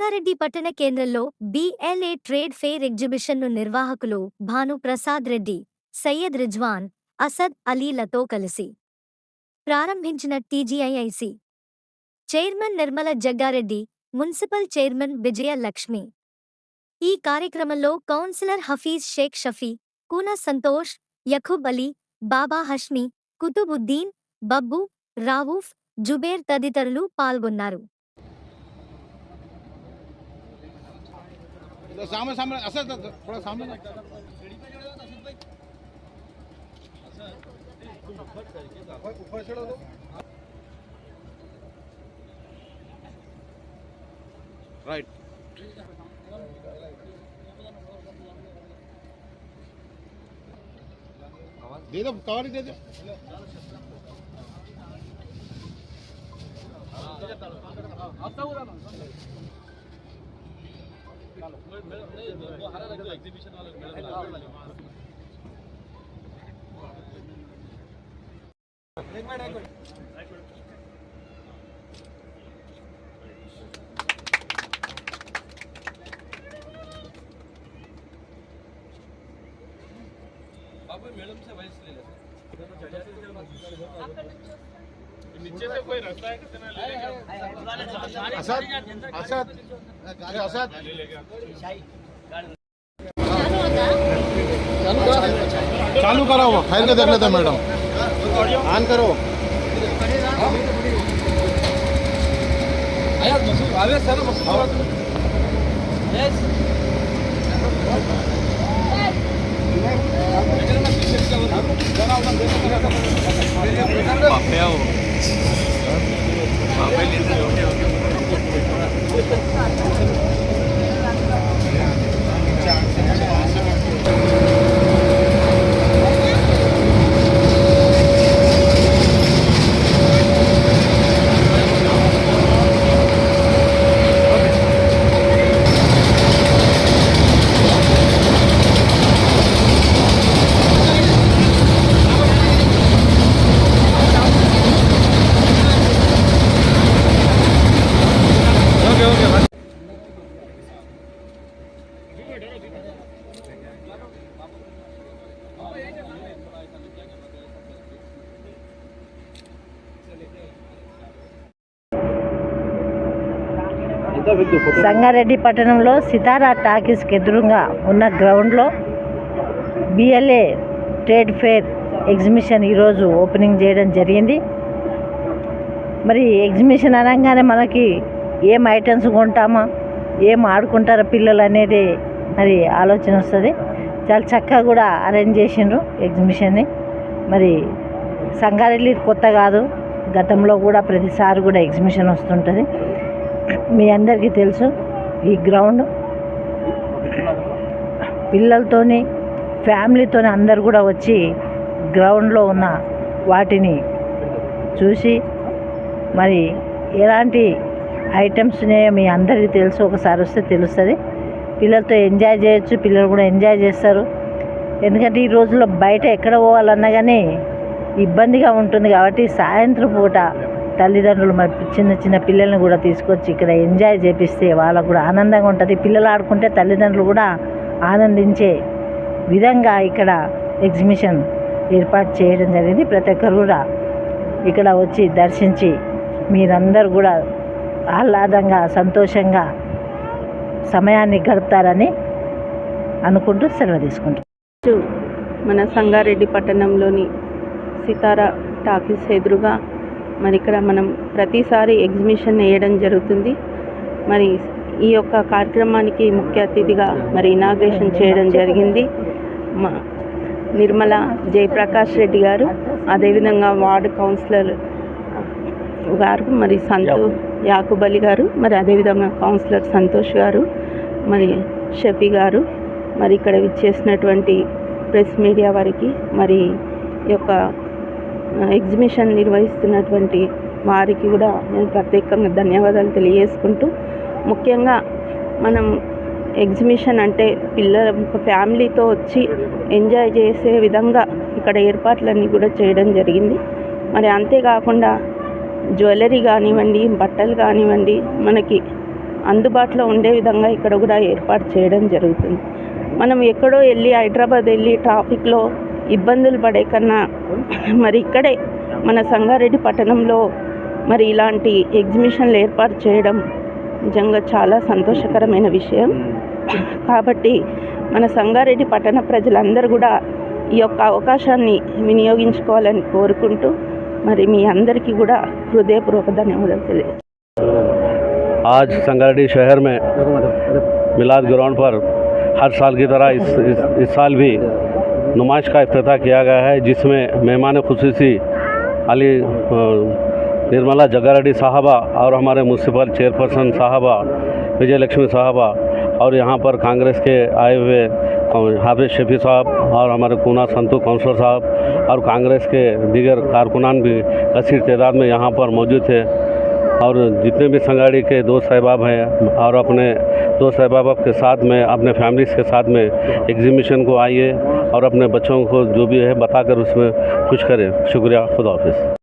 సంగారెడ్డి పట్టణ కేంద్రంలో BLA trade fair ఎగ్జిబిషన్ను నిర్వాహకులు భాను ప్రసాద్ రెడ్డి, సయ్యద్ రిజ్వాన్, అసద్ అలీలతో కలిసి ప్రారంభించిన TGIIC chairman Nirmala Jaggareddy, municipal chairman Vijaya Lakshmi. ఈ కార్యక్రమంలో కౌన్సిలర్ హఫీజ్ షేక్ షఫీ, కూన సంతోష్, యఖూబ్ అలీ, బాబా హష్మి, కుతుబుద్దీన్, బబ్బు, రావూఫ్, జుబేర్ తదితరులు పాల్గొన్నారు. सामने सामने असद थोड़ा सामने ऊपर चढ़ो दो राइट दे दो कवर दे दो मैडम से वॉइस ले लेते नीचे से कोई रास्ता है कितना ले लेगा असद असद असद ले लेगा चालू करो वो फाइल के देख लेते मैडम ऑन करो आया मसूद आवे सर मसूद यस पापया हो पापया लेते ओके ओके సంగారెడ్డి పట్టణంలో సితారా టాకీస్కి ఎదురుగా ఉన్న గ్రౌండ్లో BLA ట్రేడ్ ఫెయిర్ ఎగ్జిబిషన్ ఈరోజు ఓపెనింగ్ చేయడం జరిగింది. మరి ఎగ్జిబిషన్ అనగానే మనకి ఏం ఐటమ్స్ కొంటామా, ఏం ఆడుకుంటారో పిల్లలు అనేది మరి ఆలోచన వస్తుంది. చాలా చక్కగా కూడా అరేంజ్ చేసిండ్రు ఎగ్జిబిషన్ని. మరి సంగారెడ్డి కొత్త కాదు, గతంలో కూడా ప్రతిసారి కూడా ఎగ్జిబిషన్ వస్తుంటుంది. మీ అందరికీ తెలుసు ఈ గ్రౌండ్ పిల్లలతోని ఫ్యామిలీతోని అందరు కూడా వచ్చి గ్రౌండ్లో ఉన్న వాటిని చూసి మరి ఎలాంటి ఐటమ్స్ ఉన్నాయో మీ అందరికీ తెలుసు. ఒకసారి వస్తే తెలుస్తుంది. పిల్లలతో ఎంజాయ్ చేయొచ్చు, పిల్లలు కూడా ఎంజాయ్ చేస్తారు. ఎందుకంటే ఈ రోజుల్లో బయట ఎక్కడ పోవాలన్నా కానీ ఇబ్బందిగా ఉంటుంది కాబట్టి సాయంత్రం పూట తల్లిదండ్రులు మరి చిన్న చిన్న పిల్లల్ని కూడా తీసుకొచ్చి ఇక్కడ ఎంజాయ్ చేపిస్తే వాళ్ళకు కూడా ఆనందంగా ఉంటుంది. పిల్లలు ఆడుకుంటే తల్లిదండ్రులు కూడా ఆనందించే విధంగా ఇక్కడ ఎగ్జిబిషన్ ఏర్పాటు చేయడం జరిగింది. ప్రతి ఒక్కరు కూడా ఇక్కడ వచ్చి దర్శించి మీరందరూ కూడా ఆహ్లాదంగా సంతోషంగా సమయాన్ని గడుపుతారని అనుకుంటూ సెలవు తీసుకుంటాం. మన సంగారెడ్డి పట్టణంలోని సితారా టాకీస్ ఎదురుగా మరి ఇక్కడ మనం ప్రతిసారి ఎగ్జిబిషన్ వేయడం జరుగుతుంది. మరి ఈ యొక్క కార్యక్రమానికి ముఖ్య అతిథిగా మరి ఇనాగ్రేషన్ చేయడం జరిగింది మా నిర్మల జయప్రకాష్ రెడ్డి గారు, అదేవిధంగా వార్డు కౌన్సిలర్ గారు, మరి యాకూబ్ అలీ గారు, మరి అదేవిధంగా కౌన్సిలర్ సంతోష్ గారు, మరి షఫీ గారు, మరి ఇక్కడ విచ్చేసినటువంటి ప్రెస్ మీడియా వారికి, మరి ఈ యొక్క ఎగ్జిబిషన్ నిర్వహిస్తున్నటువంటి వారికి కూడా నేను ప్రత్యేకంగా ధన్యవాదాలు తెలియజేసుకుంటూ, ముఖ్యంగా మనం ఎగ్జిబిషన్ అంటే పిల్లల ఫ్యామిలీతో వచ్చి ఎంజాయ్ చేసే విధంగా ఇక్కడ ఏర్పాట్లన్నీ కూడా చేయడం జరిగింది. మరి అంతేకాకుండా జ్యువెలరీ కానివ్వండి, బట్టలు కానివ్వండి, మనకి అందుబాటులో ఉండే విధంగా ఇక్కడ కూడా ఏర్పాటు చేయడం జరుగుతుంది. మనం ఎక్కడో వెళ్ళి హైదరాబాద్ వెళ్ళి ట్రాఫిక్లో ఇబ్బందులు పడే కన్నా మరి ఇక్కడే మన సంగారెడ్డి పట్టణంలో మరి ఇలాంటి ఎగ్జిబిషన్లు ఏర్పాటు చేయడం నిజంగా చాలా సంతోషకరమైన విషయం. కాబట్టి మన సంగారెడ్డి పట్టణ ప్రజలందరూ కూడా ఈ యొక్క అవకాశాన్ని వినియోగించుకోవాలని కోరుకుంటూ మరి మీ అందరికీ కూడా హృదయపూర్వక ధన్యవాదాలు తెలియజేస్తాను. आज संगारेड्डी शहर में मिलाद ग्राउंड पर हर साल की तरह इस साल भी नुमाइश का इफ्तिताह किया गया है, जिसमें मेहमान खुसूसी अली निर्मला जग्गारेड्डी साहबा और हमारे म्यूनसिपल चेयरपर्सन साहबा विजय लक्ष्मी साहबा और यहाँ पर कांग्रेस के आए हुए हाफिज शफी साहब और हमारे पूना संतू काउंसलर साहब और कांग्रेस के दीगर कारकुनान भी कसीर तादाद में यहाँ पर मौजूद थे। और जितने भी संगाड़ी के दोस्त अहबाब हैं और अपने दोस्त अहबाब के साथ में अपने फैमिलीज़ के साथ में एग्जीबिशन को आइए और अपने बच्चों को जो भी है बताकर उसमें खुश करें। शुक्रिया, खुदा हाफिज़।